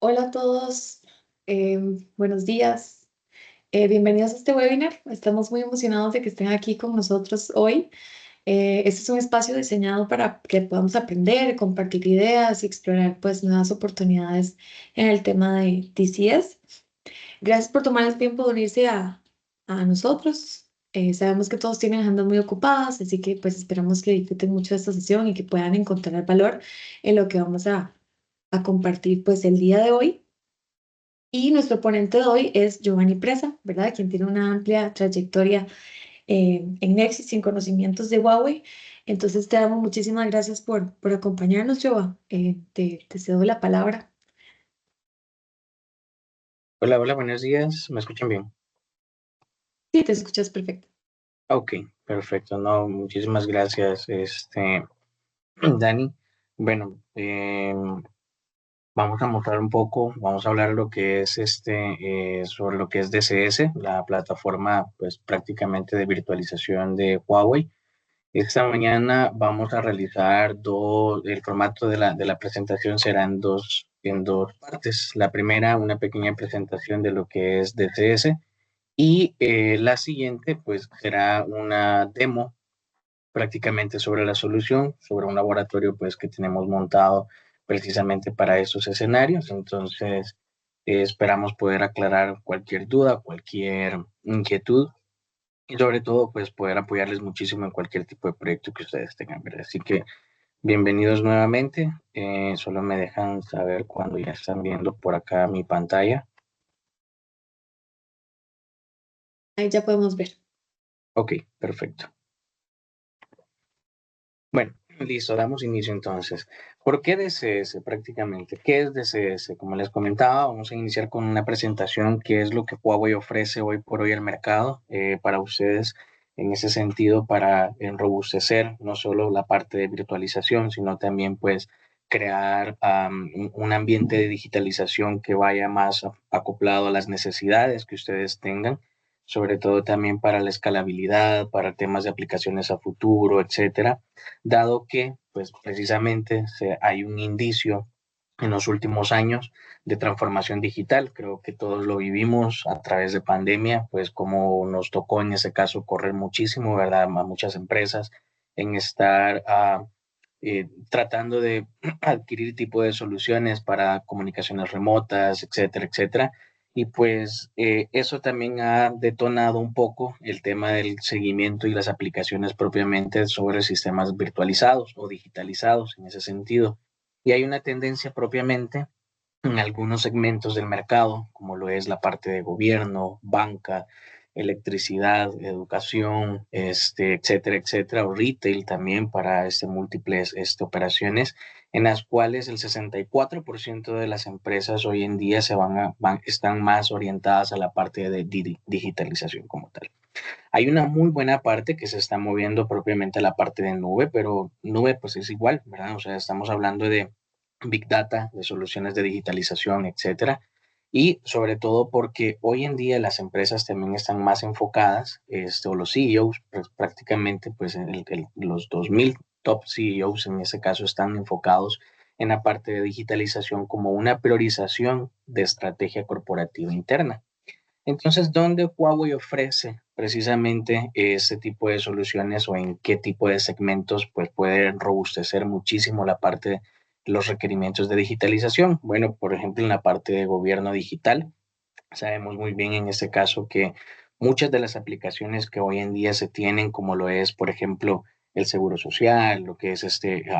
Hola a todos, buenos días. Bienvenidos a este webinar. Estamos muy emocionados de que estén aquí con nosotros hoy. Este es un espacio diseñado para que podamos aprender, compartir ideas y explorar pues nuevas oportunidades en el tema de TCS. Gracias por tomar el tiempo de unirse a nosotros. Sabemos que todos tienen agendas muy ocupadas, así que pues esperamos que disfruten mucho de esta sesión y que puedan encontrar valor en lo que vamos a compartir pues el día de hoy. Y nuestro ponente de hoy es Giovanni Presa, ¿verdad? Quien tiene una amplia trayectoria en Nexus y en conocimientos de Huawei. Entonces te damos muchísimas gracias por acompañarnos, Giova. Te cedo la palabra. Hola, hola, buenos días. ¿Me escuchan bien? Sí, te escuchas perfecto. Ok, perfecto. No, muchísimas gracias, Dani. Bueno, vamos a mostrar un poco, vamos a hablar lo que es sobre lo que es DCS, la plataforma, pues prácticamente de virtualización de Huawei. Esta mañana vamos a realizar el formato de la presentación será en dos partes. La primera, una pequeña presentación de lo que es DCS. Y la siguiente, pues, será una demo prácticamente sobre la solución, sobre un laboratorio, pues, que tenemos montado precisamente para esos escenarios. Entonces, esperamos poder aclarar cualquier duda, cualquier inquietud y sobre todo, pues, poder apoyarles muchísimo en cualquier tipo de proyecto que ustedes tengan, ¿verdad? Así que, bienvenidos nuevamente. Solo me dejan saber cuando ya están viendo por acá mi pantalla. Ahí ya podemos ver. Ok, perfecto. Bueno, listo, damos inicio entonces. ¿Por qué DCS prácticamente? ¿Qué es DCS? Como les comentaba, vamos a iniciar con una presentación que es lo que Huawei ofrece hoy por hoy al mercado para ustedes en ese sentido para enrobustecer no solo la parte de virtualización, sino también pues crear un ambiente de digitalización que vaya más acoplado a las necesidades que ustedes tengan, sobre todo también para la escalabilidad, para temas de aplicaciones a futuro, etcétera, dado que, pues precisamente hay un indicio en los últimos años de transformación digital. Creo que todos lo vivimos a través de pandemia, pues como nos tocó en ese caso correr muchísimo, ¿verdad? A muchas empresas en estar tratando de adquirir tipo de soluciones para comunicaciones remotas, etcétera, etcétera. Y pues eso también ha detonado un poco el tema del seguimiento y las aplicaciones propiamente sobre sistemas virtualizados o digitalizados en ese sentido. Y hay una tendencia propiamente en algunos segmentos del mercado, como lo es la parte de gobierno, banca, electricidad, educación, etcétera, etcétera, o retail también para múltiples operaciones, en las cuales el 64% de las empresas hoy en día están más orientadas a la parte de digitalización como tal. Hay una muy buena parte que se está moviendo propiamente a la parte de nube, pero nube pues es igual, ¿verdad? O sea, estamos hablando de Big Data, de soluciones de digitalización, etcétera. Y sobre todo porque hoy en día las empresas también están más enfocadas, o los CEOs, pues, prácticamente, pues los 2000 top CEOs en ese caso están enfocados en la parte de digitalización como una priorización de estrategia corporativa interna. Entonces, ¿dónde Huawei ofrece precisamente ese tipo de soluciones o en qué tipo de segmentos pues puede robustecer muchísimo la parte de los requerimientos de digitalización? Bueno, por ejemplo, en la parte de gobierno digital, sabemos muy bien en este caso que muchas de las aplicaciones que hoy en día se tienen, como lo es, por ejemplo, el Seguro Social, lo que es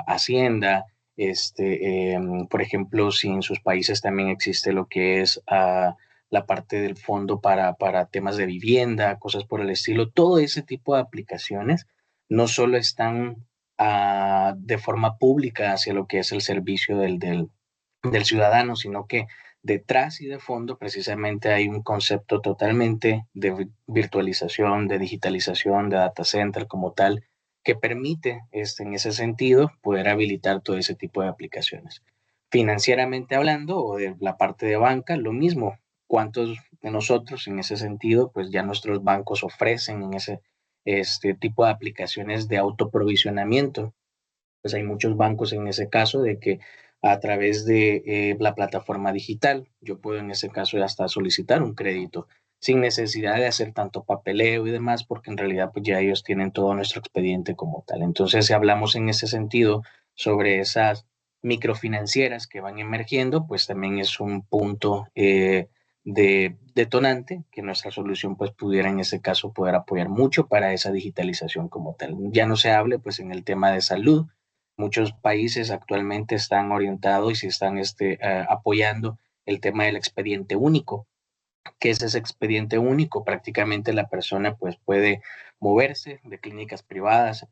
Hacienda, por ejemplo, si en sus países también existe lo que es la parte del fondo para temas de vivienda, cosas por el estilo, todo ese tipo de aplicaciones no solo están de forma pública hacia lo que es el servicio del ciudadano, sino que detrás y de fondo precisamente hay un concepto totalmente de virtualización, de digitalización, de data center como tal, que permite en ese sentido poder habilitar todo ese tipo de aplicaciones. Financieramente hablando o de la parte de banca, lo mismo. ¿Cuántos de nosotros en ese sentido, pues ya nuestros bancos ofrecen en este tipo de aplicaciones de autoprovisionamiento? Pues hay muchos bancos en ese caso de que a través de la plataforma digital. Yo puedo en ese caso hasta solicitar un crédito sin necesidad de hacer tanto papeleo y demás, porque en realidad pues ya ellos tienen todo nuestro expediente como tal. Entonces, si hablamos en ese sentido sobre esas microfinancieras que van emergiendo, pues también es un punto de detonante que nuestra solución pues pudiera en ese caso poder apoyar mucho para esa digitalización como tal. Ya no se hable pues en el tema de salud. Muchos países actualmente están orientados y se están apoyando el tema del expediente único. ¿Qué es ese expediente único? Prácticamente la persona pues puede moverse de clínicas privadas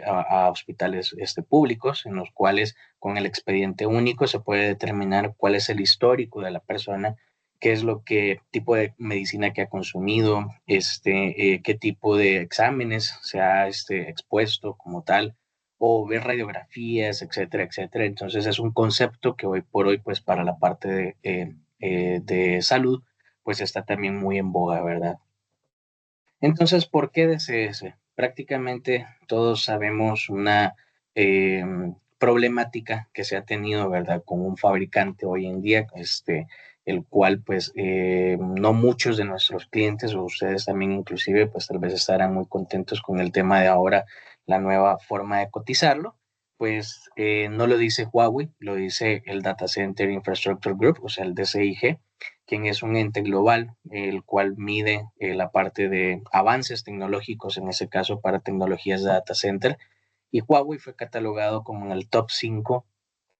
a hospitales públicos, en los cuales con el expediente único se puede determinar cuál es el histórico de la persona, qué es lo que tipo de medicina que ha consumido, qué tipo de exámenes se ha expuesto como tal, o ver radiografías, etcétera, etcétera. Entonces es un concepto que hoy por hoy, pues para la parte de salud, pues está también muy en boga, ¿verdad? Entonces, ¿por qué DCS? Prácticamente todos sabemos una eh, problemática que se ha tenido, ¿verdad? Con un fabricante hoy en día, el cual pues no muchos de nuestros clientes o ustedes también inclusive pues tal vez estarán muy contentos con el tema de ahora, la nueva forma de cotizarlo, pues no lo dice Huawei, lo dice el Data Center Infrastructure Group, o sea, el DCIG, quien es un ente global, el cual mide la parte de avances tecnológicos, en ese caso para tecnologías de data center, y Huawei fue catalogado como en el top 5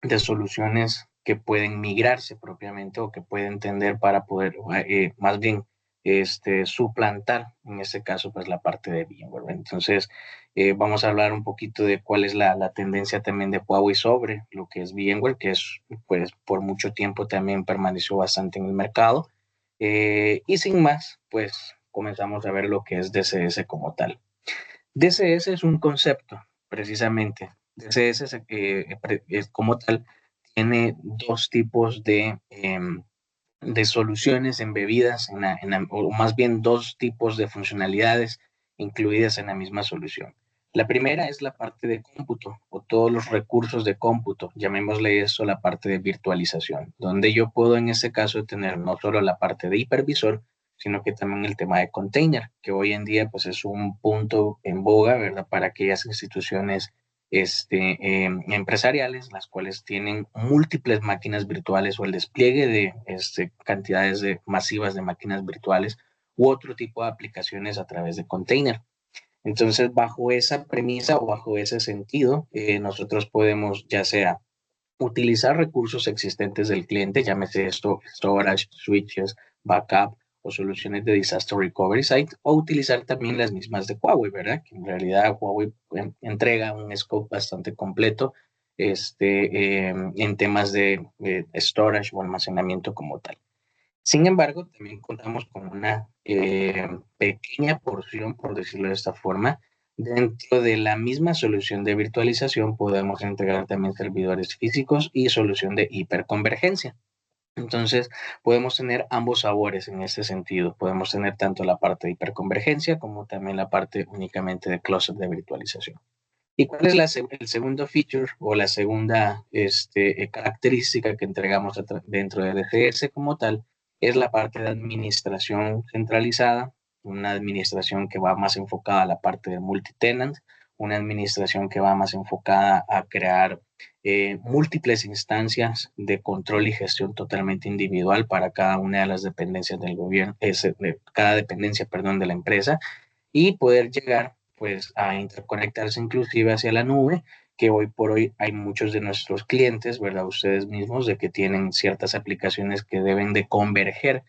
de soluciones que pueden migrarse propiamente o que pueden tender para poder, más bien, suplantar, en este caso, pues la parte de VMware. Entonces, vamos a hablar un poquito de cuál es la tendencia también de Huawei sobre lo que es VMware, que es, pues, por mucho tiempo también permaneció bastante en el mercado. Y sin más, pues, comenzamos a ver lo que es DCS como tal. DCS es un concepto, precisamente. DCS es como tal, tiene dos tipos de soluciones embebidas, o más bien dos tipos de funcionalidades incluidas en la misma solución. La primera es la parte de cómputo o todos los recursos de cómputo, llamémosle eso la parte de virtualización, donde yo puedo en ese caso tener no solo la parte de hipervisor, sino que también el tema de container, que hoy en día pues es un punto en boga, ¿verdad? Para aquellas instituciones empresariales, las cuales tienen múltiples máquinas virtuales o el despliegue de cantidades masivas de máquinas virtuales u otro tipo de aplicaciones a través de container. Entonces, bajo esa premisa o bajo ese sentido, nosotros podemos ya sea utilizar recursos existentes del cliente, llámese esto, storage, switches, backup o soluciones de disaster recovery site, o utilizar también las mismas de Huawei, ¿verdad? Que en realidad Huawei entrega un scope bastante completo en temas de storage o almacenamiento como tal. Sin embargo, también contamos con una pequeña porción, por decirlo de esta forma, dentro de la misma solución de virtualización podemos integrar también servidores físicos y solución de hiperconvergencia. Entonces, podemos tener ambos sabores en este sentido. Podemos tener tanto la parte de hiperconvergencia como también la parte únicamente de closet de virtualización. ¿Y cuál es el segundo feature o la segunda característica que entregamos dentro de DGS como tal? Es la parte de administración centralizada, una administración que va más enfocada a la parte de multitenant, una administración que va más enfocada a crear múltiples instancias de control y gestión totalmente individual para cada una de las dependencias del gobierno, cada dependencia, perdón, de la empresa, y poder llegar pues a interconectarse inclusive hacia la nube, que hoy por hoy hay muchos de nuestros clientes, ¿verdad? Ustedes mismos, de que tienen ciertas aplicaciones que deben de converger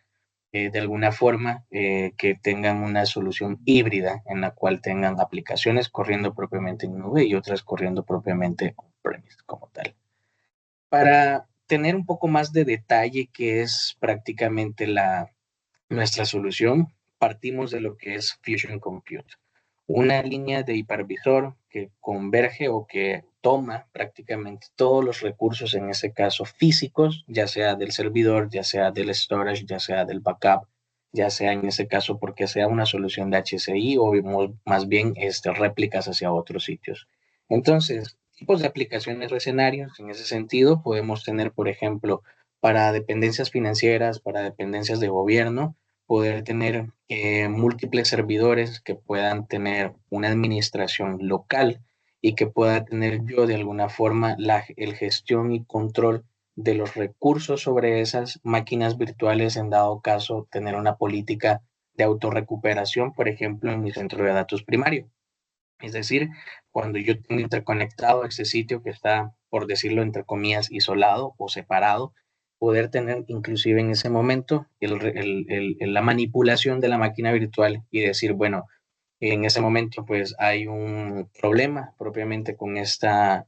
de alguna forma, que tengan una solución híbrida en la cual tengan aplicaciones corriendo propiamente en nube y otras corriendo propiamente on-premise como tal. Para tener un poco más de detalle, que es prácticamente nuestra solución, partimos de lo que es Fusion Compute, una línea de hipervisor que converge o que toma prácticamente todos los recursos, en ese caso físicos, ya sea del servidor, ya sea del storage, ya sea del backup, ya sea en ese caso porque sea una solución de HCI o más bien réplicas hacia otros sitios. Entonces, tipos de aplicaciones o escenarios. En ese sentido, podemos tener, por ejemplo, para dependencias financieras, para dependencias de gobierno, poder tener múltiples servidores que puedan tener una administración local y que pueda tener yo de alguna forma el gestión y control de los recursos sobre esas máquinas virtuales, en dado caso tener una política de autorrecuperación, por ejemplo, en mi centro de datos primario. Es decir, cuando yo tengo interconectado ese sitio que está, por decirlo entre comillas, isolado o separado, poder tener inclusive en ese momento la manipulación de la máquina virtual y decir, bueno, en ese momento pues hay un problema propiamente con esta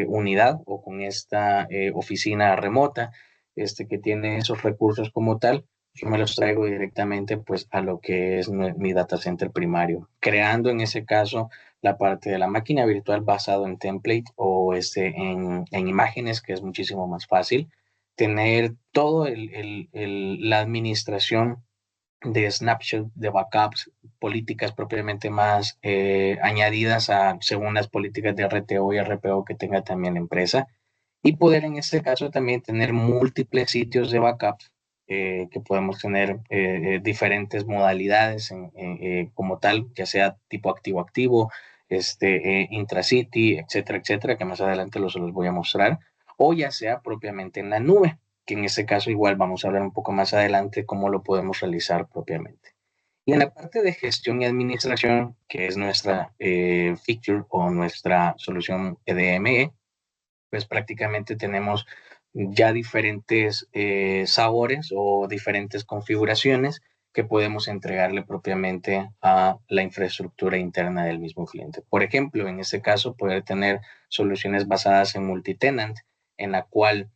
unidad o con esta oficina remota que tiene esos recursos como tal. Yo me los traigo directamente pues a lo que es mi data center primario, creando en ese caso la parte de la máquina virtual basado en template o en imágenes, que es muchísimo más fácil. Tener todo la administración de snapshot, de backups, políticas propiamente más añadidas según las políticas de RTO y RPO que tenga también la empresa, y poder en este caso también tener múltiples sitios de backups que podemos tener diferentes modalidades como tal, ya sea tipo activo-activo, intracity, etcétera, etcétera, que más adelante los voy a mostrar, o ya sea propiamente en la nube, que en este caso igual vamos a hablar un poco más adelante cómo lo podemos realizar propiamente. Y en la parte de gestión y administración, que es nuestra feature o nuestra solución EDME, pues prácticamente tenemos ya diferentes sabores o diferentes configuraciones que podemos entregarle propiamente a la infraestructura interna del mismo cliente. Por ejemplo, en este caso, poder tener soluciones basadas en multitenant, en la cual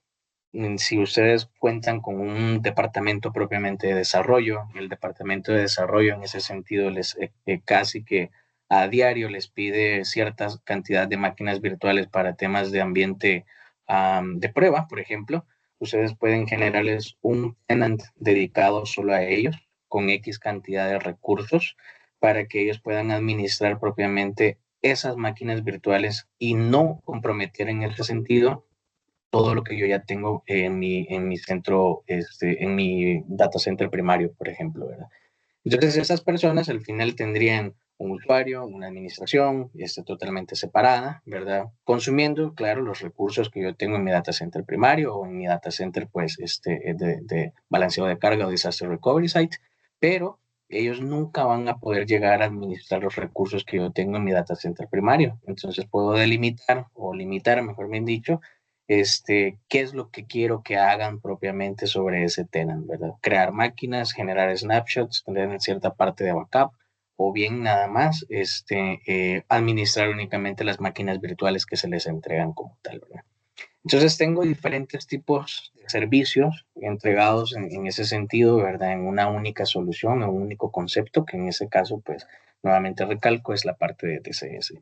si ustedes cuentan con un departamento propiamente de desarrollo, el departamento de desarrollo en ese sentido les casi que a diario les pide cierta cantidad de máquinas virtuales para temas de ambiente de prueba, por ejemplo, ustedes pueden generarles un tenant dedicado solo a ellos con X cantidad de recursos para que ellos puedan administrar propiamente esas máquinas virtuales y no comprometer en ese sentido todo lo que yo ya tengo en mi centro, en mi data center primario, por ejemplo, ¿verdad? Entonces, esas personas al final tendrían un usuario, una administración, totalmente separada, ¿verdad? Consumiendo, claro, los recursos que yo tengo en mi data center primario o en mi data center, pues, de balanceo de carga o disaster recovery site, pero ellos nunca van a poder llegar a administrar los recursos que yo tengo en mi data center primario. Entonces, puedo delimitar o limitar, mejor bien dicho, qué es lo que quiero que hagan propiamente sobre ese tenant, ¿verdad? Crear máquinas, generar snapshots, tener cierta parte de backup, o bien nada más, administrar únicamente las máquinas virtuales que se les entregan como tal, ¿verdad? Entonces tengo diferentes tipos de servicios entregados en ese sentido, ¿verdad? En una única solución, en un único concepto, que en ese caso, pues, nuevamente recalco, es la parte de TCS.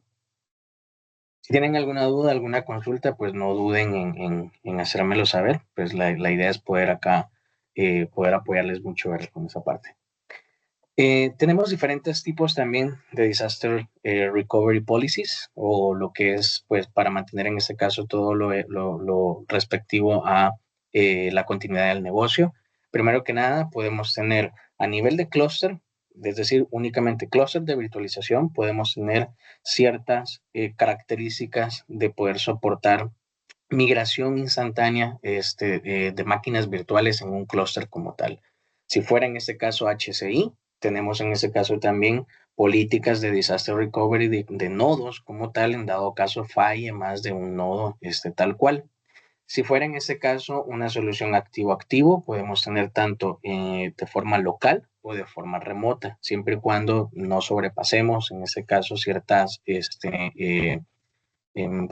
Si tienen alguna duda, alguna consulta, pues no duden en hacérmelo saber. Pues la idea es poder acá, poder apoyarles mucho, ¿verdad? Con esa parte. Tenemos diferentes tipos también de disaster recovery policies, o lo que es, pues, para mantener en este caso todo lo respectivo a la continuidad del negocio. Primero que nada, podemos tener a nivel de clúster, es decir, únicamente clúster de virtualización, podemos tener ciertas características de poder soportar migración instantánea de máquinas virtuales en un clúster como tal. Si fuera en este caso HCI, tenemos en este caso también políticas de disaster recovery de nodos como tal, en dado caso falle más de un nodo tal cual. Si fuera en este caso una solución activo-activo, podemos tener tanto de forma local o de forma remota, siempre y cuando no sobrepasemos en este caso ciertas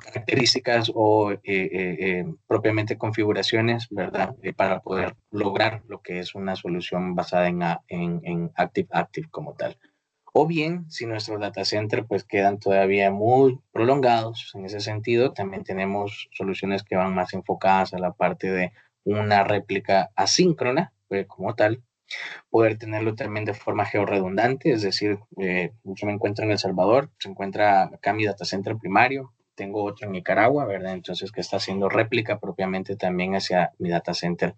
características o propiamente configuraciones, ¿verdad? Para poder lograr lo que es una solución basada en Active-Active como tal. O bien, si nuestros data centers pues quedan todavía muy prolongados en ese sentido, también tenemos soluciones que van más enfocadas a la parte de una réplica asíncrona, pues, como tal, poder tenerlo también de forma georredundante, es decir, yo me encuentro en El Salvador, se encuentra acá mi data center primario, tengo otro en Nicaragua, ¿verdad? Entonces, que está haciendo réplica propiamente también hacia mi data center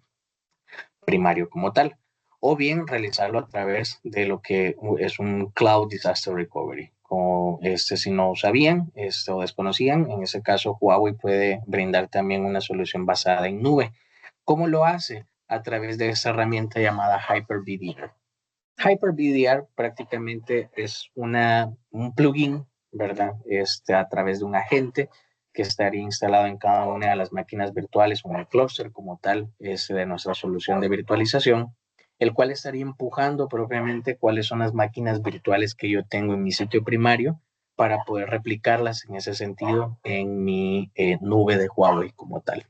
primario como tal, o bien realizarlo a través de lo que es un Cloud Disaster Recovery. Como si no sabían o desconocían, en ese caso Huawei puede brindar también una solución basada en nube. ¿Cómo lo hace? A través de esa herramienta llamada Hyper-VDR. Hyper-VDR prácticamente es un plugin, ¿verdad? A través de un agente que estaría instalado en cada una de las máquinas virtuales o en el clúster como tal de nuestra solución de virtualización, el cual estaría empujando propiamente cuáles son las máquinas virtuales que yo tengo en mi sitio primario para poder replicarlas en ese sentido en mi nube de Huawei como tal.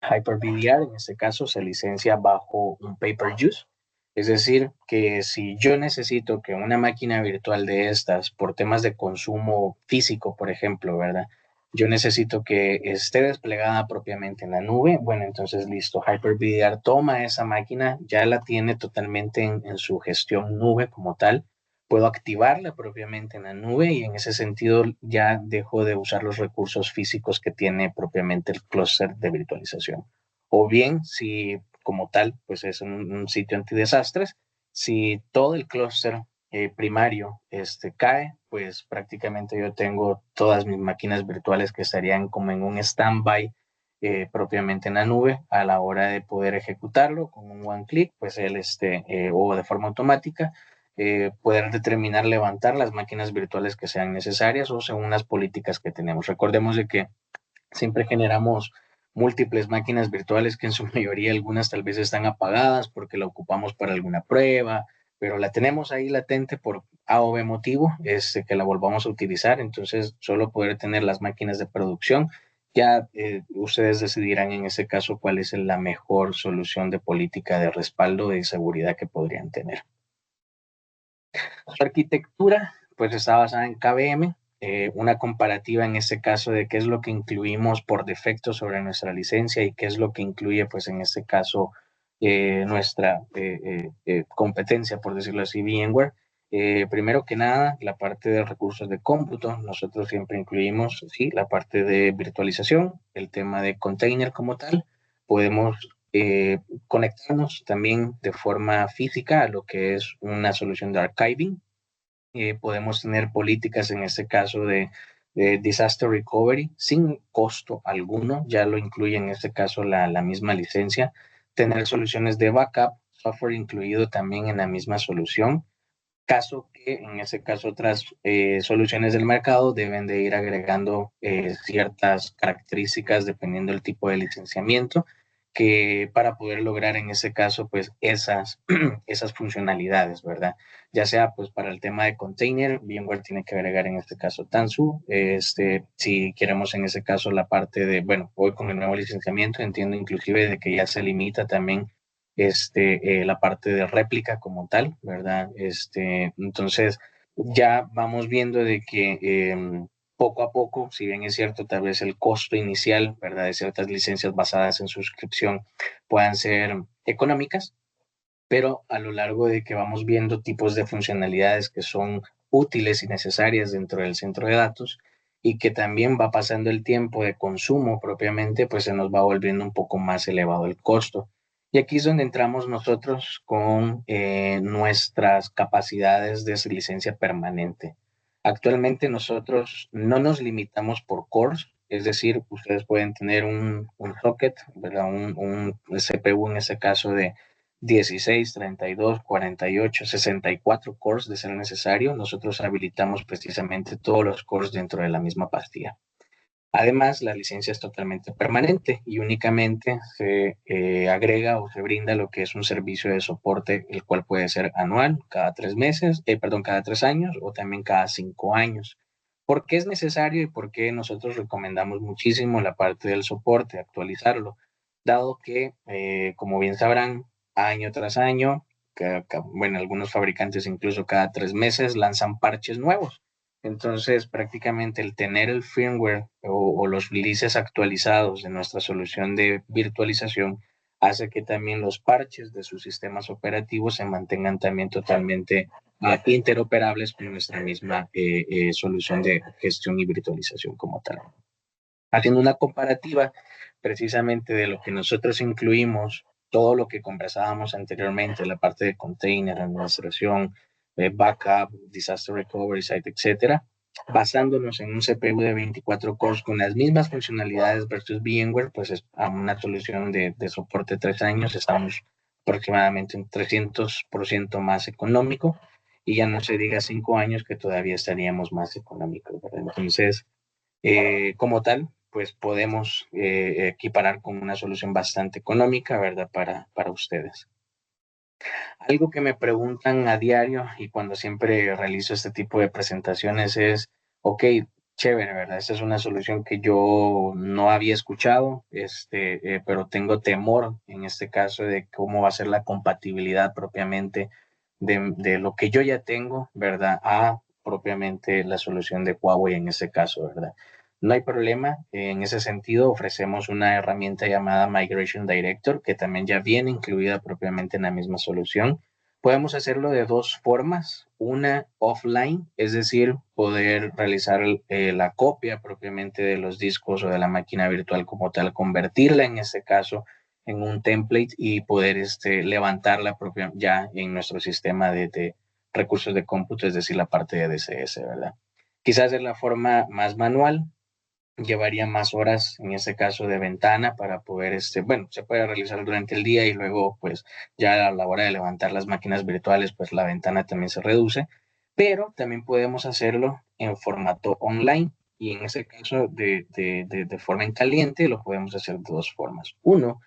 Hyper-VDR en este caso se licencia bajo un pay-per-use, es decir, que si yo necesito que una máquina virtual de estas, por temas de consumo físico, por ejemplo, ¿verdad? Yo necesito que esté desplegada propiamente en la nube, bueno, entonces listo, Hyper-VDR toma esa máquina, ya la tiene totalmente en su gestión nube como tal, puedo activarla propiamente en la nube y en ese sentido ya dejo de usar los recursos físicos que tiene propiamente el clúster de virtualización. O bien, si como tal, pues es un sitio antidesastres, si todo el clúster primario cae, pues prácticamente yo tengo todas mis máquinas virtuales que estarían como en un standby propiamente en la nube a la hora de poder ejecutarlo con un one click, pues él o de forma automática poder determinar levantar las máquinas virtuales que sean necesarias o según las políticas que tenemos. Recordemos de que siempre generamos múltiples máquinas virtuales que en su mayoría algunas tal vez están apagadas porque la ocupamos para alguna prueba, pero la tenemos ahí latente por A o B motivo, que la volvamos a utilizar, entonces solo poder tener las máquinas de producción. Ya ustedes decidirán en ese caso cuál es la mejor solución de política de respaldo y seguridad que podrían tener. Su arquitectura, pues está basada en KVM, una comparativa en este caso de qué es lo que incluimos por defecto sobre nuestra licencia y qué es lo que incluye, pues en este caso, nuestra competencia, por decirlo así, VMware. Primero que nada, la parte de recursos de cómputo, nosotros siempre incluimos, sí, la parte de virtualización, el tema de container como tal, podemos conectarnos también de forma física a lo que es una solución de archiving. Podemos tener políticas en este caso de disaster recovery sin costo alguno, ya lo incluye en este caso la misma licencia. Tener soluciones de backup, software incluido también en la misma solución. Caso que en ese caso otras soluciones del mercado deben de ir agregando ciertas características dependiendo del tipo de licenciamiento que para poder lograr en ese caso pues esas funcionalidades, ¿verdad? Ya sea pues para el tema de container, VMware tiene que agregar en este caso Tanzu, si queremos en ese caso la parte de, bueno, hoy con el nuevo licenciamiento entiendo inclusive de que ya se limita también la parte de réplica como tal, ¿verdad? Entonces, ya vamos viendo de que poco a poco, si bien es cierto, tal vez el costo inicial, ¿verdad? De ciertas licencias basadas en suscripción puedan ser económicas, pero a lo largo de que vamos viendo tipos de funcionalidades que son útiles y necesarias dentro del centro de datos y que también va pasando el tiempo de consumo propiamente, pues se nos va volviendo un poco más elevado el costo. Y aquí es donde entramos nosotros con nuestras capacidades de licencia permanente. Actualmente nosotros no nos limitamos por cores, es decir, ustedes pueden tener un socket, ¿verdad? Un CPU en ese caso de 16, 32, 48, 64 cores de ser necesario. Nosotros habilitamos precisamente todos los cores dentro de la misma pastilla. Además, la licencia es totalmente permanente y únicamente se agrega o se brinda lo que es un servicio de soporte, el cual puede ser anual, cada 3 meses, cada 3 años o también cada 5 años. ¿Por qué es necesario y por qué nosotros recomendamos muchísimo la parte del soporte, actualizarlo? Dado que, como bien sabrán, año tras año, bueno, algunos fabricantes incluso cada 3 meses lanzan parches nuevos. Entonces, prácticamente el tener el firmware o los releases actualizados de nuestra solución de virtualización hace que también los parches de sus sistemas operativos se mantengan también totalmente interoperables con nuestra misma solución de gestión y virtualización como tal. Haciendo una comparativa precisamente de lo que nosotros incluimos, todo lo que conversábamos anteriormente, la parte de container, administración, backup, disaster recovery site, etcétera, basándonos en un CPU de 24 cores con las mismas funcionalidades versus VMware, pues es a una solución de soporte 3 años, estamos aproximadamente un 300% más económico, y ya no se diga 5 años que todavía estaríamos más económicos, ¿verdad? Entonces, como tal, pues podemos equiparar con una solución bastante económica, ¿verdad? Para ustedes. Algo que me preguntan a diario y cuando siempre realizo este tipo de presentaciones es, ok, chévere, ¿verdad? Esta es una solución que yo no había escuchado, pero tengo temor en este caso de cómo va a ser la compatibilidad propiamente de lo que yo ya tengo, ¿verdad? A propiamente la solución de Huawei en este caso, ¿verdad? No hay problema, en ese sentido ofrecemos una herramienta llamada Migration Director que también ya viene incluida propiamente en la misma solución. Podemos hacerlo de dos formas, una offline, es decir, poder realizar la copia propiamente de los discos o de la máquina virtual como tal, convertirla en este caso en un template y poder levantarla propia, ya en nuestro sistema de recursos de cómputo, es decir, la parte de DCS, ¿verdad? Quizás es la forma más manual, llevaría más horas en ese caso de ventana para poder, bueno, se puede realizar durante el día y luego pues ya a la hora de levantar las máquinas virtuales pues la ventana también se reduce, pero también podemos hacerlo en formato online y en ese caso de forma en caliente lo podemos hacer de dos formas. Uno,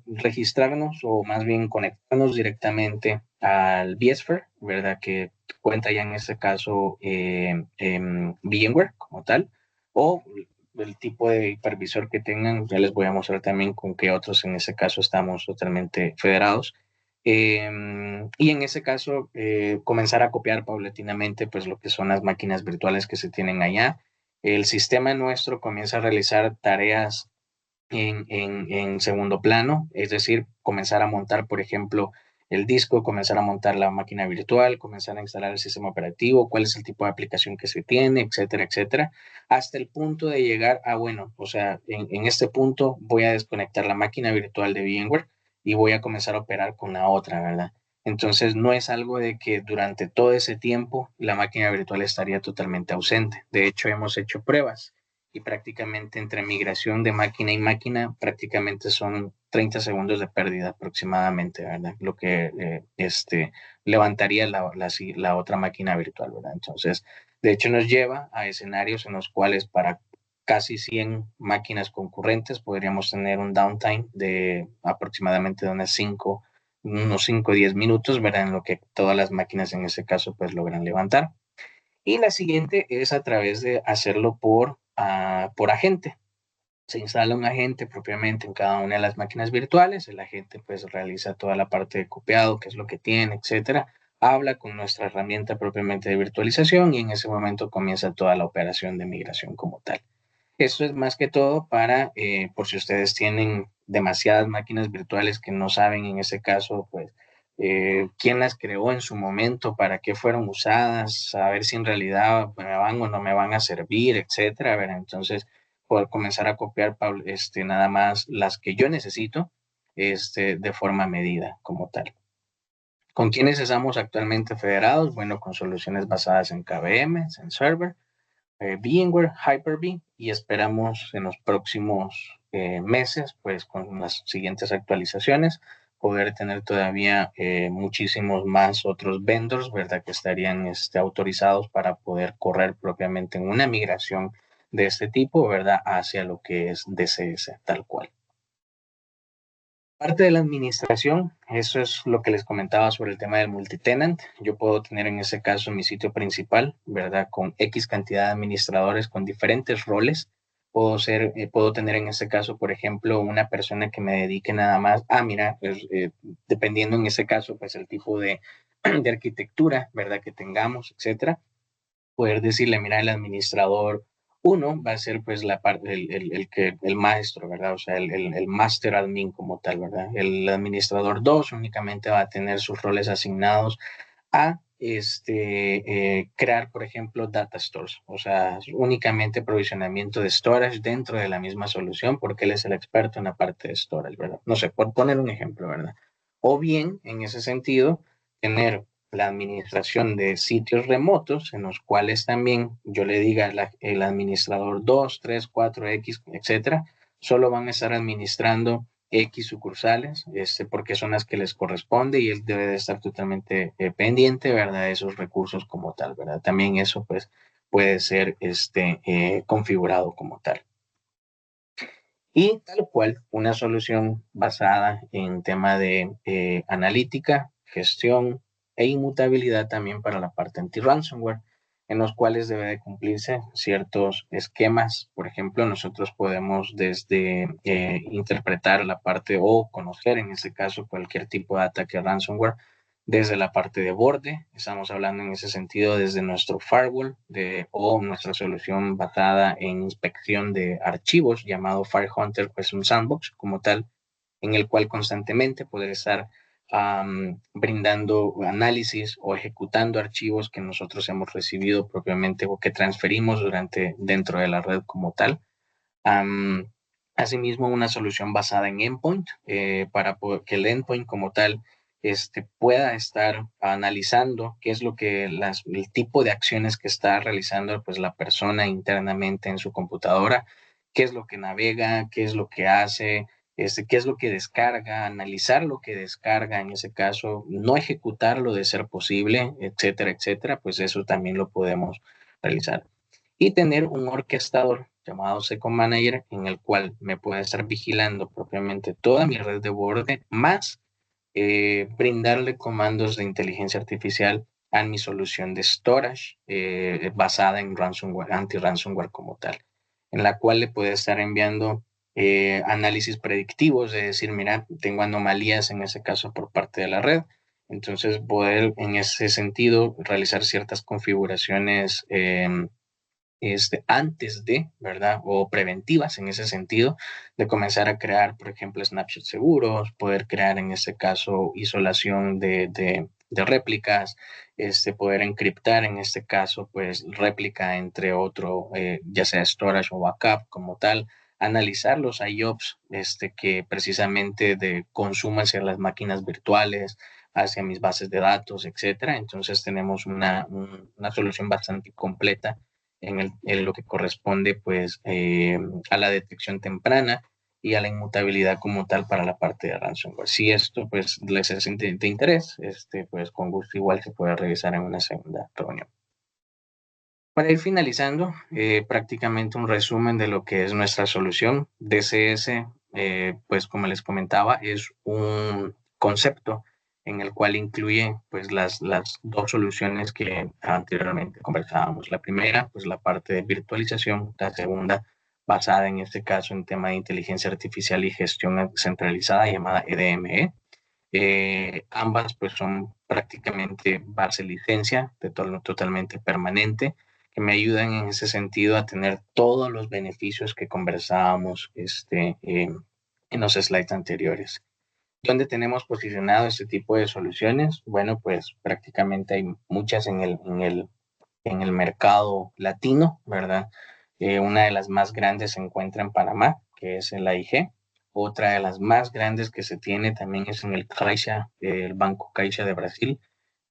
registrarnos o más bien conectarnos directamente al vSphere, ¿verdad? Que cuenta ya en este caso VMware como tal o el tipo de hipervisor que tengan, ya les voy a mostrar también con qué otros en ese caso estamos totalmente federados. Y en ese caso, comenzar a copiar paulatinamente pues lo que son las máquinas virtuales que se tienen allá. El sistema nuestro comienza a realizar tareas en segundo plano, es decir, comenzar a montar, por ejemplo, el disco, comenzar a montar la máquina virtual, comenzar a instalar el sistema operativo, cuál es el tipo de aplicación que se tiene, etcétera, etcétera, hasta el punto de llegar a, bueno, o sea, en este punto voy a desconectar la máquina virtual de VMware y voy a comenzar a operar con la otra, ¿verdad? Entonces, no es algo de que durante todo ese tiempo la máquina virtual estaría totalmente ausente. De hecho, hemos hecho pruebas y prácticamente entre migración de máquina y máquina prácticamente son 30 segundos de pérdida aproximadamente, ¿verdad? Lo que levantaría la otra máquina virtual, ¿verdad? Entonces, de hecho nos lleva a escenarios en los cuales para casi 100 máquinas concurrentes podríamos tener un downtime de aproximadamente de unos 5 o 10 minutos, ¿verdad? En lo que todas las máquinas en ese caso pues logran levantar. Y la siguiente es a través de hacerlo por agente. Se instala un agente propiamente en cada una de las máquinas virtuales. El agente pues realiza toda la parte de copiado, qué es lo que tiene, etcétera. Habla con nuestra herramienta propiamente de virtualización y en ese momento comienza toda la operación de migración como tal. Esto es más que todo para, por si ustedes tienen demasiadas máquinas virtuales que no saben en ese caso, pues, quién las creó en su momento, para qué fueron usadas, saber si en realidad me van o no me van a servir, etcétera. A ver, entonces, poder comenzar a copiar nada más las que yo necesito de forma medida como tal. ¿Con quiénes estamos actualmente federados? Bueno, con soluciones basadas en KVM, en Server, VMware, Hyper-V y esperamos en los próximos meses, pues con las siguientes actualizaciones, poder tener todavía muchísimos más otros vendors, ¿verdad? Que estarían autorizados para poder correr propiamente en una migración de este tipo, ¿verdad? Hacia lo que es DCS, tal cual. Parte de la administración, eso es lo que les comentaba sobre el tema del multitenant. Yo puedo tener en ese caso mi sitio principal, ¿verdad? Con X cantidad de administradores con diferentes roles. Puedo tener en ese caso, por ejemplo, una persona que me dedique nada más, mira, pues, dependiendo en ese caso, pues el tipo de arquitectura, ¿verdad? Que tengamos, etcétera, poder decirle, mira, el administrador uno va a ser pues la parte, el maestro, ¿verdad? O sea, el master admin como tal, ¿verdad? El administrador 2 únicamente va a tener sus roles asignados a crear, por ejemplo, data stores, o sea, únicamente provisionamiento de storage dentro de la misma solución, porque él es el experto en la parte de storage, ¿verdad? No sé, por poner un ejemplo, ¿verdad? O bien, en ese sentido, tener la administración de sitios remotos en los cuales también yo le diga el administrador 2 3 4 X, etcétera, solo van a estar administrando X sucursales, porque son las que les corresponde y él debe de estar totalmente pendiente, ¿verdad? De esos recursos como tal, ¿verdad? También eso pues puede ser configurado como tal. Y tal cual, una solución basada en tema de analítica, gestión e inmutabilidad también para la parte anti-ransomware, en los cuales debe de cumplirse ciertos esquemas. Por ejemplo, nosotros podemos desde interpretar la parte o conocer en este caso cualquier tipo de ataque ransomware desde la parte de borde. Estamos hablando en ese sentido desde nuestro firewall o nuestra solución basada en inspección de archivos llamado FireHunter, pues un sandbox como tal, en el cual constantemente poder estar brindando análisis o ejecutando archivos que nosotros hemos recibido propiamente o que transferimos dentro de la red como tal. Um, Asimismo, una solución basada en endpoint para que el endpoint como tal pueda estar analizando qué es lo que el tipo de acciones que está realizando pues, la persona internamente en su computadora, qué es lo que navega, qué es lo que hace, qué es lo que descarga, analizar lo que descarga en ese caso, no ejecutarlo de ser posible, etcétera, etcétera, pues eso también lo podemos realizar y tener un orquestador llamado Second Manager en el cual me puede estar vigilando propiamente toda mi red de borde, más brindarle comandos de inteligencia artificial a mi solución de storage basada en ransomware, anti-ransomware como tal, en la cual le puede estar enviando análisis predictivos, de decir, mira, tengo anomalías en ese caso por parte de la red, entonces poder en ese sentido realizar ciertas configuraciones antes de, ¿verdad? O preventivas en ese sentido, de comenzar a crear, por ejemplo, snapshots seguros, poder crear en este caso isolación de réplicas, poder encriptar en este caso, pues réplica entre otro, ya sea storage o backup como tal, analizar los IOPS que precisamente consumo hacia las máquinas virtuales, hacia mis bases de datos, etcétera. Entonces tenemos una solución bastante completa en lo que corresponde pues a la detección temprana y a la inmutabilidad como tal para la parte de ransomware. Si esto pues les es de interés, pues con gusto igual se puede revisar en una segunda reunión. Para ir finalizando, prácticamente un resumen de lo que es nuestra solución. DCS, pues como les comentaba, es un concepto en el cual incluye pues las dos soluciones que anteriormente conversábamos. La primera, pues la parte de virtualización, la segunda, basada en este caso en tema de inteligencia artificial y gestión centralizada llamada EDME. Ambas pues son prácticamente base licencia, totalmente permanente, que me ayudan en ese sentido a tener todos los beneficios que conversábamos en los slides anteriores. ¿Dónde tenemos posicionado este tipo de soluciones? Bueno, pues prácticamente hay muchas en el mercado latino, ¿verdad? Una de las más grandes se encuentra en Panamá, que es el AIG. Otra de las más grandes que se tiene también es en el Caixa, el Banco Caixa de Brasil.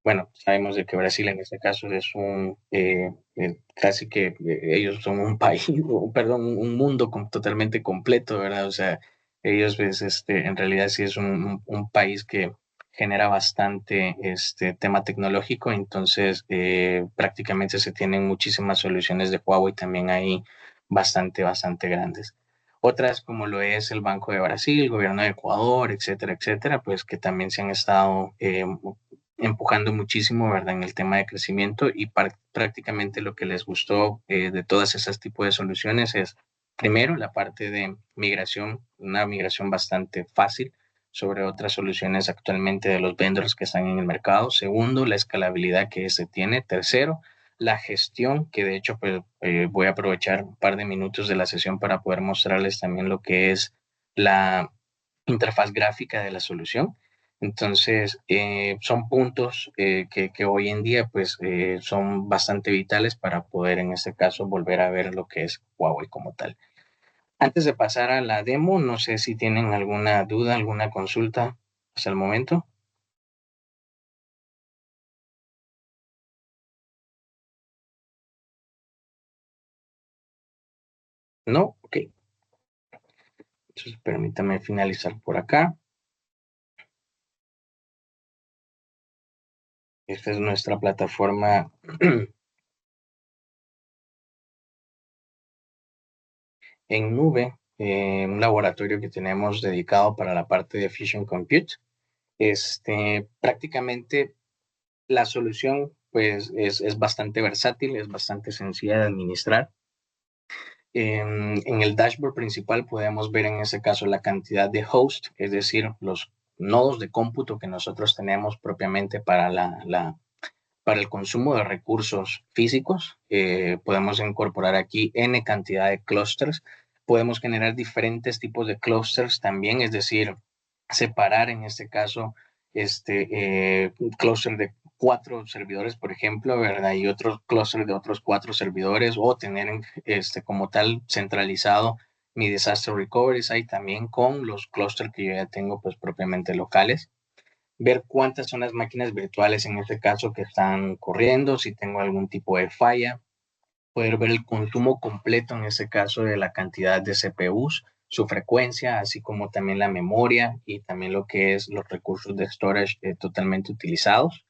Bueno, sabemos de que Brasil en este caso es casi que ellos son un país, perdón, un mundo totalmente completo, ¿verdad? O sea, ellos pues, en realidad sí es un país que genera bastante tema tecnológico, entonces prácticamente se tienen muchísimas soluciones de Huawei también ahí bastante grandes. Otras como lo es el Banco de Brasil, el gobierno de Ecuador, etcétera, etcétera, pues que también se han estado empujando muchísimo, ¿verdad? En el tema de crecimiento y prácticamente lo que les gustó de todas esas tipos de soluciones es, primero, la parte de migración, una migración bastante fácil sobre otras soluciones actualmente de los vendors que están en el mercado. Segundo, la escalabilidad que se tiene. Tercero, la gestión, que de hecho pues, voy a aprovechar un par de minutos de la sesión para poder mostrarles también lo que es la interfaz gráfica de la solución Entonces, son puntos que hoy en día pues son bastante vitales para poder en este caso volver a ver lo que es Huawei como tal. Antes de pasar a la demo, no sé si tienen alguna duda, alguna consulta hasta el momento. ¿No? Ok. Entonces, permítame finalizar por acá. Esta es nuestra plataforma en nube, un laboratorio que tenemos dedicado para la parte de Fusion Compute. Prácticamente la solución pues es bastante versátil, es bastante sencilla de administrar. En el dashboard principal podemos ver en este caso la cantidad de host, es decir, los nodos de cómputo que nosotros tenemos propiamente para para el consumo de recursos físicos. Podemos incorporar aquí n cantidad de clusters. Podemos generar diferentes tipos de clusters también, es decir, separar en este caso un clúster de 4 servidores, por ejemplo, ¿verdad? Y otro clúster de otros 4 servidores, o tener como tal centralizado mi disaster recovery site también con los clústeres que yo ya tengo pues propiamente locales. Ver cuántas son las máquinas virtuales en este caso que están corriendo, si tengo algún tipo de falla, poder ver el consumo completo en este caso de la cantidad de CPUs, su frecuencia, así como también la memoria y también lo que es los recursos de storage totalmente utilizados.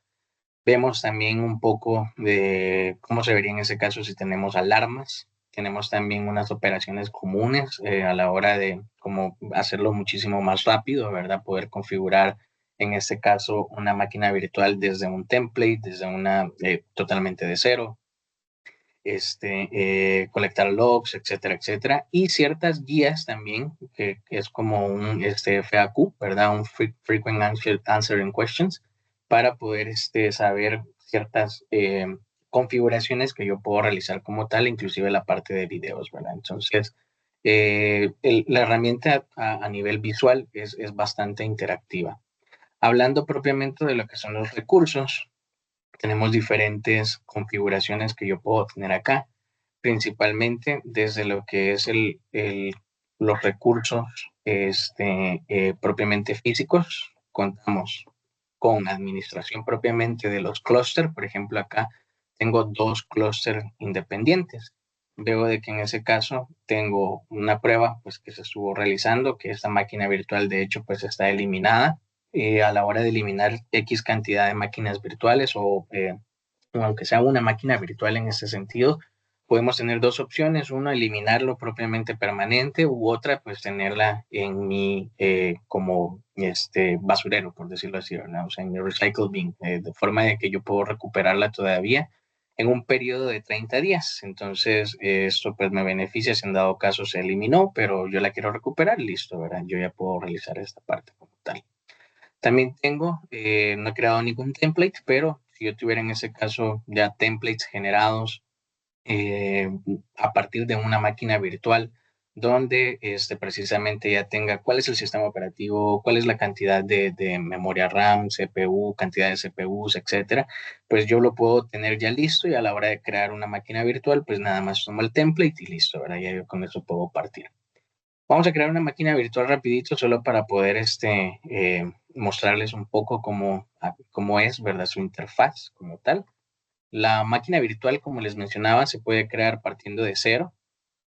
Vemos también un poco de cómo se vería en ese caso si tenemos alarmas. Tenemos también unas operaciones comunes a la hora de cómo hacerlo muchísimo más rápido, ¿verdad? Poder configurar en este caso una máquina virtual desde un template, desde una totalmente de cero, colectar logs, etcétera, etcétera, y ciertas guías también, que es como un FAQ, ¿verdad? Un Frequent Answering Questions, para poder saber ciertas configuraciones que yo puedo realizar como tal, inclusive la parte de videos, ¿verdad? Entonces, la herramienta a nivel visual es bastante interactiva. Hablando propiamente de lo que son los recursos, tenemos diferentes configuraciones que yo puedo tener acá, principalmente desde lo que es los recursos propiamente físicos. Contamos con administración propiamente de los clústeres. Por ejemplo, acá tengo 2 clústeres independientes. Veo de que en ese caso tengo una prueba pues, que se estuvo realizando, que esta máquina virtual de hecho pues está eliminada. A la hora de eliminar X cantidad de máquinas virtuales o aunque sea una máquina virtual en ese sentido, podemos tener dos opciones: una, eliminarlo propiamente permanente, u otra, pues tenerla en mi como basurero, por decirlo así, ¿verdad? O sea, en mi recycle bin, de forma de que yo puedo recuperarla todavía en un periodo de 30 días. Entonces, esto pues me beneficia si en dado caso se eliminó, pero yo la quiero recuperar, listo, ¿verdad? Yo ya puedo realizar esta parte como tal. También tengo, no he creado ningún template, pero si yo tuviera en ese caso ya templates generados eh, a partir de una máquina virtual, donde precisamente ya tenga cuál es el sistema operativo, cuál es la cantidad de memoria RAM, CPU, cantidad de CPUs, etcétera, pues yo lo puedo tener ya listo, y a la hora de crear una máquina virtual, pues nada más tomo el template y listo, ¿verdad? Ya yo con eso puedo partir. Vamos a crear una máquina virtual rapidito solo para poder mostrarles un poco cómo es, ¿verdad? Su interfaz como tal. La máquina virtual, como les mencionaba, se puede crear partiendo de cero.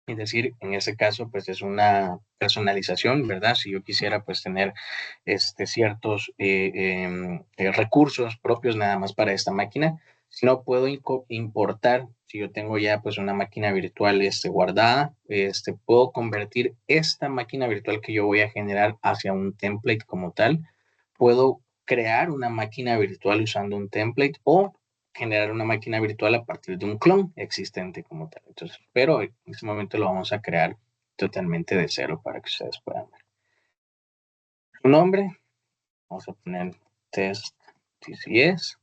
Es decir, en ese caso, pues es una personalización, ¿verdad? Si yo quisiera, pues tener ciertos recursos propios nada más para esta máquina. Si no, puedo importar, si yo tengo ya pues una máquina virtual guardada, puedo convertir esta máquina virtual que yo voy a generar hacia un template como tal. Puedo crear una máquina virtual usando un template, o generar una máquina virtual a partir de un clon existente como tal. Entonces, pero en este momento lo vamos a crear totalmente de cero para que ustedes puedan ver. Su nombre, vamos a poner test TCS.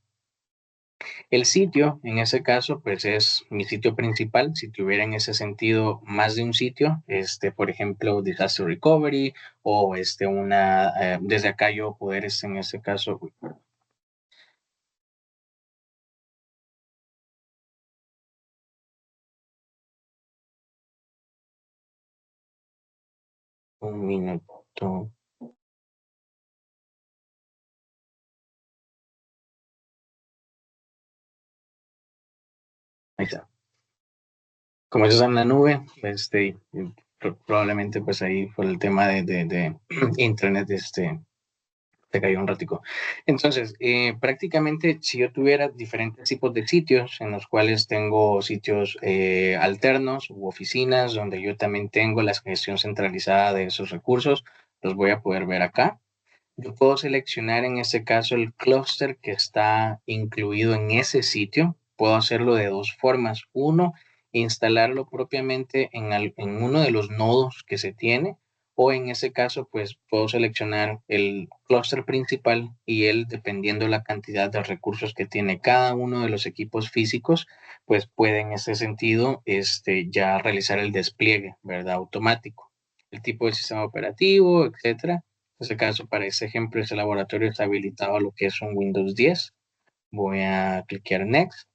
El sitio, en ese caso, pues es mi sitio principal. Si tuviera en ese sentido más de un sitio, por ejemplo, Disaster Recovery o desde acá yo poder, en ese caso, uy, perdón, un minuto, ahí está. Como eso está en la nube, probablemente pues ahí por el tema de internet, te cayó un ratico. Entonces, prácticamente si yo tuviera diferentes tipos de sitios en los cuales tengo sitios alternos u oficinas donde yo también tengo la gestión centralizada de esos recursos, los voy a poder ver acá. Yo puedo seleccionar en este caso el clúster que está incluido en ese sitio. Puedo hacerlo de dos formas. Uno, instalarlo propiamente en uno de los nodos que se tiene, o en ese caso, pues puedo seleccionar el clúster principal y él, dependiendo la cantidad de recursos que tiene cada uno de los equipos físicos, pues puede en ese sentido ya realizar el despliegue, ¿verdad? Automático. El tipo de sistema operativo, etcétera. En este caso, para ese ejemplo, ese laboratorio está habilitado a lo que es un Windows 10. Voy a clicar Next.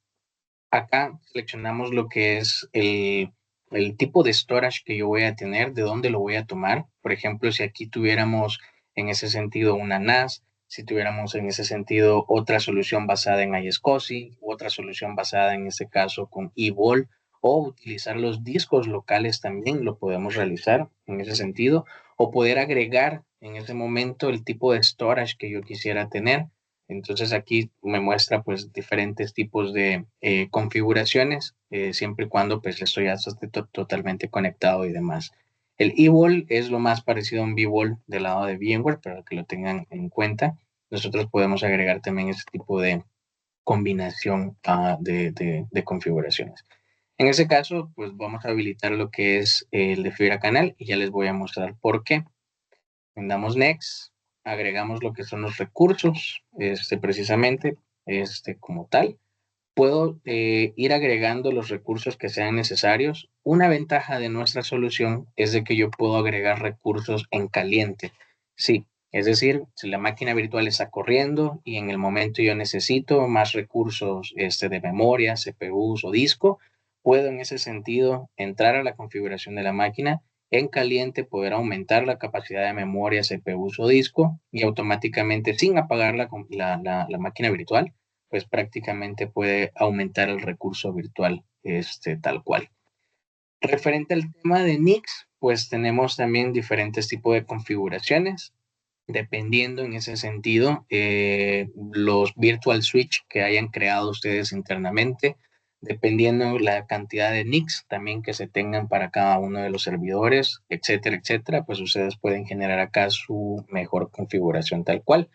Acá seleccionamos lo que es el tipo de storage que yo voy a tener, de dónde lo voy a tomar. Por ejemplo, si aquí tuviéramos en ese sentido una NAS, si tuviéramos en ese sentido otra solución basada en iSCSI, otra solución basada en este caso con eVol, o utilizar los discos locales también lo podemos realizar en ese sentido, o poder agregar en ese momento el tipo de storage que yo quisiera tener. Entonces aquí me muestra pues diferentes tipos de configuraciones, siempre y cuando pues esto ya esté totalmente conectado y demás. El eVol es lo más parecido a un vVol del lado de VMware, para que lo tengan en cuenta. Nosotros podemos agregar también ese tipo de combinación de configuraciones. En ese caso, pues vamos a habilitar lo que es el de fibra canal y ya les voy a mostrar por qué. Damos next, agregamos lo que son los recursos, precisamente, como tal. Puedo ir agregando los recursos que sean necesarios. Una ventaja de nuestra solución es de que yo puedo agregar recursos en caliente. Sí, es decir, si la máquina virtual está corriendo y en el momento yo necesito más recursos de memoria, CPUs o disco, puedo en ese sentido entrar a la configuración de la máquina en caliente, poder aumentar la capacidad de memoria, CPUs o disco y automáticamente sin apagar la máquina virtual, pues prácticamente puede aumentar el recurso virtual tal cual. Referente al tema de NICs, pues tenemos también diferentes tipos de configuraciones, dependiendo en ese sentido los virtual switch que hayan creado ustedes internamente, dependiendo la cantidad de NICs también que se tengan para cada uno de los servidores, etcétera, etcétera, pues ustedes pueden generar acá su mejor configuración tal cual.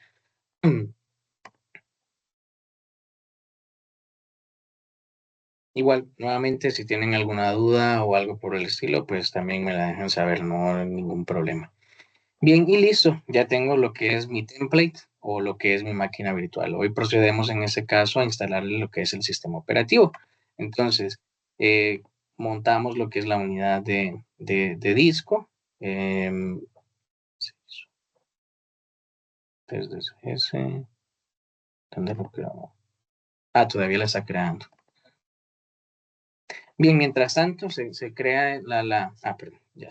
Igual, nuevamente, si tienen alguna duda o algo por el estilo, pues también me la dejan saber, no hay ningún problema. Bien, y listo, ya tengo lo que es mi template o lo que es mi máquina virtual. Hoy procedemos en este caso a instalarle lo que es el sistema operativo. Entonces, eh, montamos lo que es la unidad de disco. Desde ese, ¿dónde lo creamos? Ah, todavía la está creando. Bien, mientras tanto, se crea perdón, ya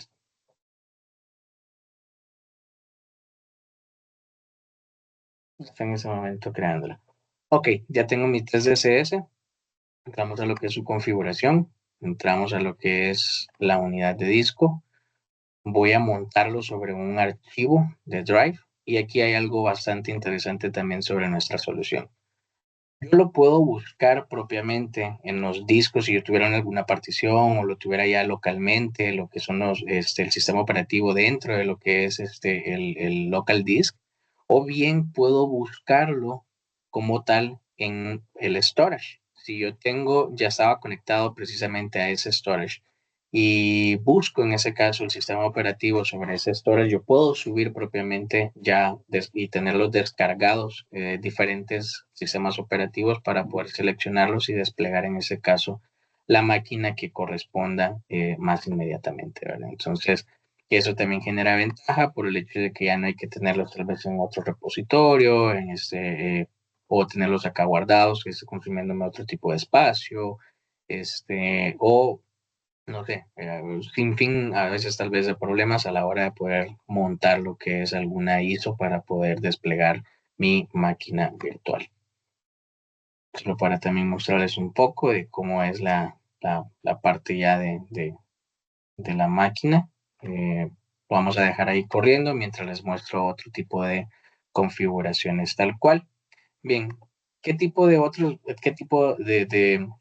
está en ese momento creándola. Ok, ya tengo mi 3DCS. Entramos a lo que es su configuración. Entramos a lo que es la unidad de disco. Voy a montarlo sobre un archivo de Drive. Y aquí hay algo bastante interesante también sobre nuestra solución. Yo lo puedo buscar propiamente en los discos si yo tuviera alguna partición o lo tuviera ya localmente, lo que son el sistema operativo dentro de lo que es el local disk, o bien puedo buscarlo como tal en el storage. Si yo ya estaba conectado precisamente a ese storage y busco en ese caso el sistema operativo sobre ese storage, yo puedo subir propiamente ya y tenerlos descargados, diferentes sistemas operativos para poder seleccionarlos y desplegar en ese caso la máquina que corresponda más inmediatamente, ¿verdad? Entonces, eso también genera ventaja por el hecho de que ya no hay que tenerlos tal vez en otro repositorio, o tenerlos acá guardados, que esté consumiéndome otro tipo de espacio, o no sé, sin fin a veces tal vez de problemas a la hora de poder montar lo que es alguna ISO para poder desplegar mi máquina virtual. Solo para también mostrarles un poco de cómo es la parte ya de la máquina. Lo vamos a dejar ahí corriendo mientras les muestro otro tipo de configuraciones tal cual. Bien, qué tipo de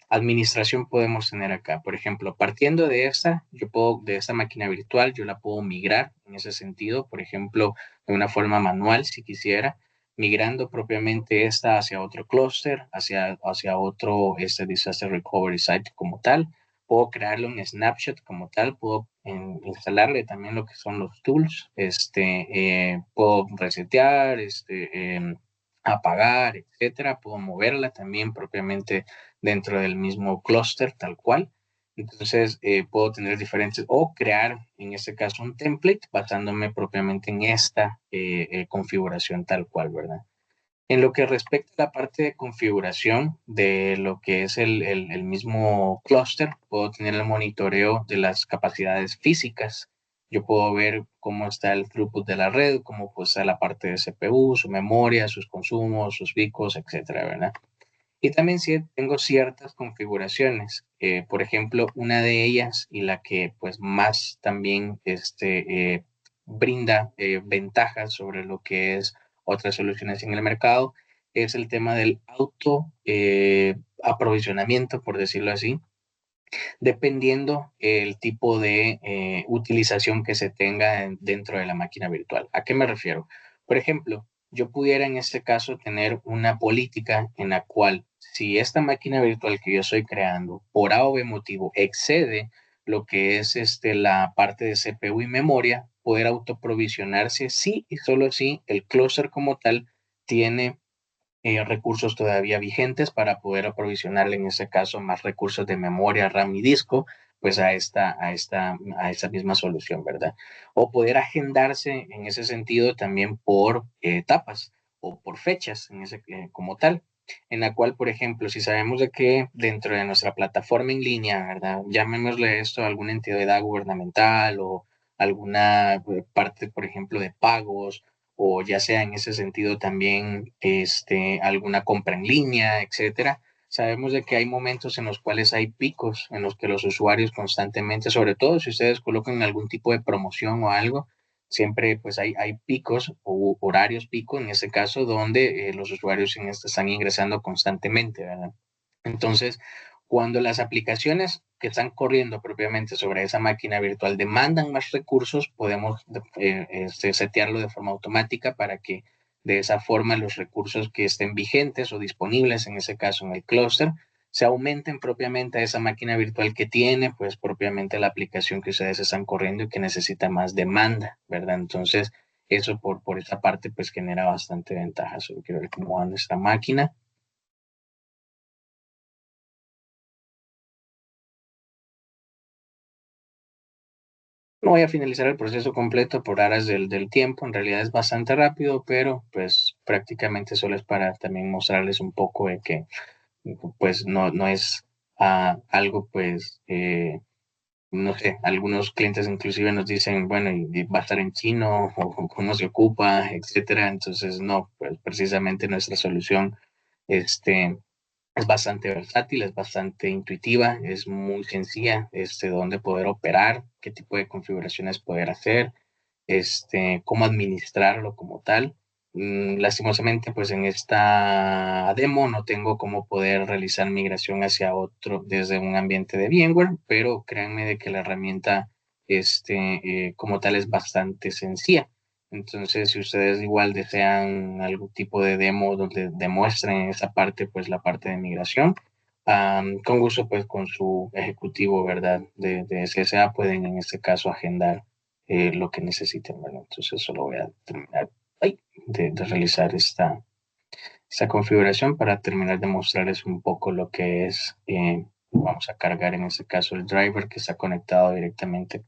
administración podemos tener acá? Por ejemplo, partiendo de de esta máquina virtual, yo la puedo migrar en ese sentido, por ejemplo, de una forma manual, si quisiera, migrando propiamente esta hacia otro clúster, hacia otro Disaster Recovery Site como tal. Puedo crearle un snapshot como tal, puedo instalarle también lo que son los tools, puedo resetear, apagar, etcétera. Puedo moverla también propiamente dentro del mismo clúster, tal cual. Entonces, puedo tener diferentes o crear, en este caso, un template basándome propiamente en esta configuración tal cual, ¿verdad? En lo que respecta a la parte de configuración de lo que es el mismo clúster, puedo tener el monitoreo de las capacidades físicas. Yo puedo ver cómo está el throughput de la red, cómo pues, está la parte de CPU, su memoria, sus consumos, sus picos, etcétera, ¿verdad? Y también tengo ciertas configuraciones. Por ejemplo, una de ellas y la que pues más también brinda ventajas sobre lo que es otras soluciones en el mercado es el tema del auto aprovisionamiento, por decirlo así, dependiendo el tipo de utilización que se tenga dentro de la máquina virtual. ¿A qué me refiero? Por ejemplo, yo pudiera en este caso tener una política en la cual si esta máquina virtual que yo estoy creando por A o B motivo excede lo que es la parte de CPU y memoria, poder autoprovisionarse si y solo si el clúster como tal tiene recursos todavía vigentes para poder aprovisionarle en ese caso más recursos de memoria, RAM y disco, pues a esta misma solución, ¿verdad? O poder agendarse en ese sentido también por etapas o por fechas como tal, en la cual, por ejemplo, si sabemos de que dentro de nuestra plataforma en línea, ¿verdad? Llamémosle esto a alguna entidad gubernamental o alguna parte, por ejemplo, de pagos o ya sea en ese sentido también alguna compra en línea, etcétera. Sabemos de que hay momentos en los cuales hay picos en los que los usuarios constantemente, sobre todo si ustedes colocan algún tipo de promoción o algo, siempre pues hay picos o horarios pico en ese caso donde los usuarios están ingresando constantemente, ¿verdad? Entonces, cuando las aplicaciones que están corriendo propiamente sobre esa máquina virtual demandan más recursos, podemos setearlo de forma automática para que de esa forma los recursos que estén vigentes o disponibles, en ese caso en el clúster, se aumenten propiamente a esa máquina virtual que tiene, pues propiamente la aplicación que ustedes están corriendo y que necesita más demanda, ¿verdad? Entonces, eso por esa parte pues genera bastante ventaja. Solo quiero ver cómo va nuestra máquina. No voy a finalizar el proceso completo por aras del tiempo, en realidad es bastante rápido, pero pues prácticamente solo es para también mostrarles un poco de que pues no es algo pues, no sé, algunos clientes inclusive nos dicen, bueno, y va a estar en chino o cómo se ocupa, etcétera, entonces no, pues precisamente nuestra solución este, es bastante versátil, es bastante intuitiva, es muy sencilla, dónde poder operar, qué tipo de configuraciones poder hacer, cómo administrarlo como tal. Lastimosamente, pues en esta demo no tengo cómo poder realizar migración hacia otro desde un ambiente de VMware, pero créanme de que la herramienta como tal es bastante sencilla. Entonces, si ustedes igual desean algún tipo de demo donde demuestren esa parte, pues la parte de migración, con gusto, pues con su ejecutivo, ¿verdad? De SSA pueden en este caso agendar lo que necesiten, ¿verdad? Entonces solo voy a terminar de realizar esta configuración para terminar de mostrarles un poco lo que es, vamos a cargar en este caso el driver que está conectado directamente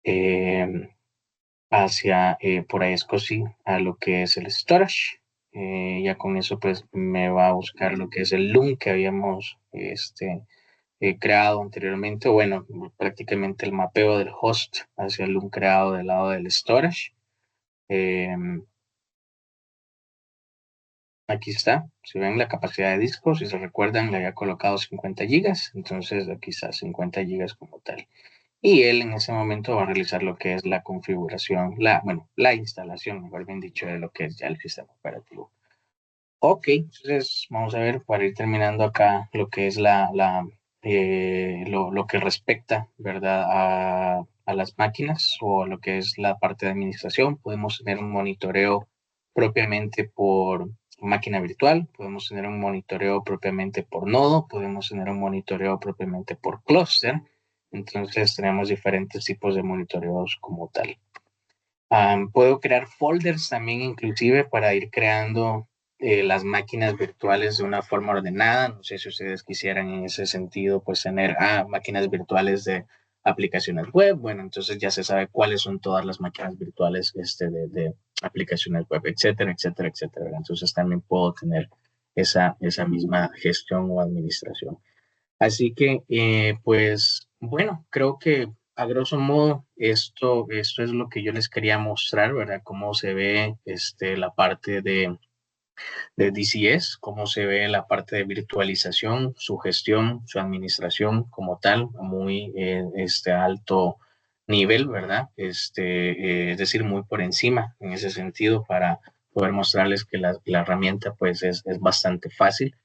eh, hacia, por ahí escogí a lo que es el storage. Ya con eso pues me va a buscar lo que es el loom que habíamos creado anteriormente, bueno, prácticamente el mapeo del host hacia el loom creado del lado del storage. Aquí está, si ven la capacidad de disco, si se recuerdan le había colocado 50 gigas, entonces aquí está 50 gigas como tal. Y él en ese momento va a realizar lo que es la configuración, la instalación, mejor bien dicho, de lo que es ya el sistema operativo. Ok, entonces vamos a ver para ir terminando acá lo que es lo que respecta, ¿verdad? A las máquinas o lo que es la parte de administración. Podemos tener un monitoreo propiamente por máquina virtual, podemos tener un monitoreo propiamente por nodo, podemos tener un monitoreo propiamente por clúster. Entonces tenemos diferentes tipos de monitoreos como tal. Puedo crear folders también inclusive para ir creando las máquinas virtuales de una forma ordenada. No sé si ustedes quisieran en ese sentido pues tener máquinas virtuales de aplicaciones web. Bueno, entonces ya se sabe cuáles son todas las máquinas virtuales de aplicaciones web, etcétera, etcétera, etcétera. Entonces también puedo tener esa misma gestión o administración. Así que, pues, bueno, creo que a grosso modo esto es lo que yo les quería mostrar, ¿verdad? Cómo se ve la parte de DCS, cómo se ve la parte de virtualización, su gestión, su administración como tal, muy alto nivel, ¿verdad? Es decir, muy por encima en ese sentido para poder mostrarles que la herramienta pues es bastante fácil.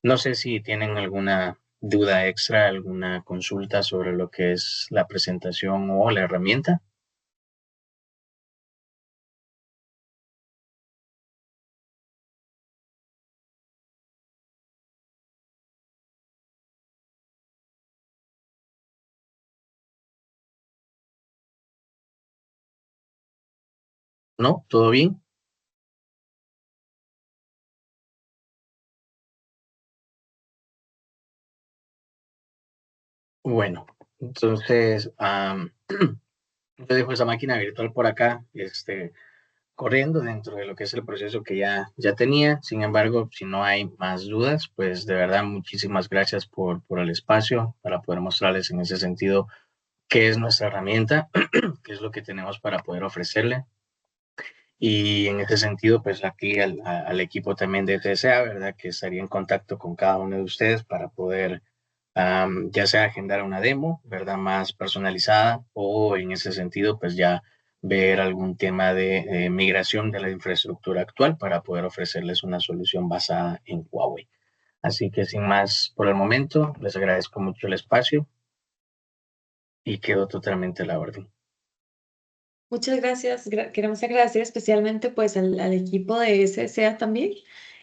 No sé si tienen alguna duda extra, alguna consulta sobre lo que es la presentación o la herramienta. ¿No? ¿Todo bien? Bueno, entonces yo dejo esa máquina virtual por acá, corriendo dentro de lo que es el proceso que ya tenía. Sin embargo, si no hay más dudas, pues de verdad muchísimas gracias por el espacio para poder mostrarles en ese sentido qué es nuestra herramienta, qué es lo que tenemos para poder ofrecerle. Y en ese sentido, pues aquí al equipo también de TSA, ¿verdad? Que estaría en contacto con cada uno de ustedes para poder ya sea agendar una demo, ¿verdad? Más personalizada o en ese sentido, pues ya ver algún tema de migración de la infraestructura actual para poder ofrecerles una solución basada en Huawei. Así que sin más por el momento, les agradezco mucho el espacio y quedo totalmente a la orden. Muchas gracias. Queremos agradecer especialmente pues al equipo de SSA también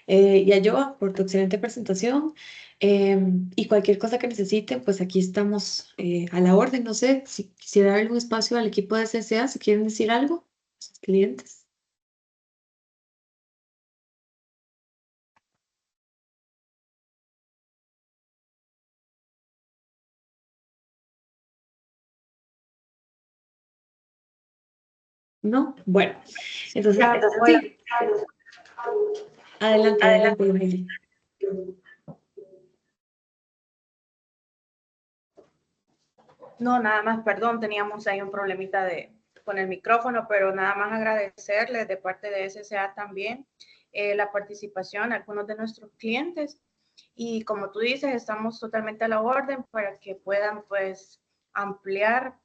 y a Joa por tu excelente presentación. Y cualquier cosa que necesiten, pues aquí estamos a la orden. No sé si quisiera dar algún espacio al equipo de SSA, si quieren decir algo, a sus clientes. ¿No? Bueno, entonces Hola. sí, adelante, adelante, Emily. No, nada más, perdón, teníamos ahí un problemita con el micrófono, pero nada más agradecerles de parte de SSA también la participación a algunos de nuestros clientes. Y como tú dices, estamos totalmente a la orden para que puedan pues ampliar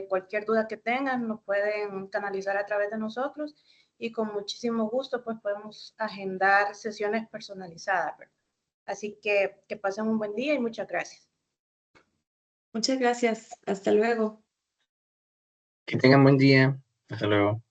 cualquier duda que tengan, nos pueden canalizar a través de nosotros y con muchísimo gusto pues podemos agendar sesiones personalizadas, ¿verdad? Así que pasen un buen día y muchas gracias. Muchas gracias. Hasta luego. Que tengan buen día. Hasta luego.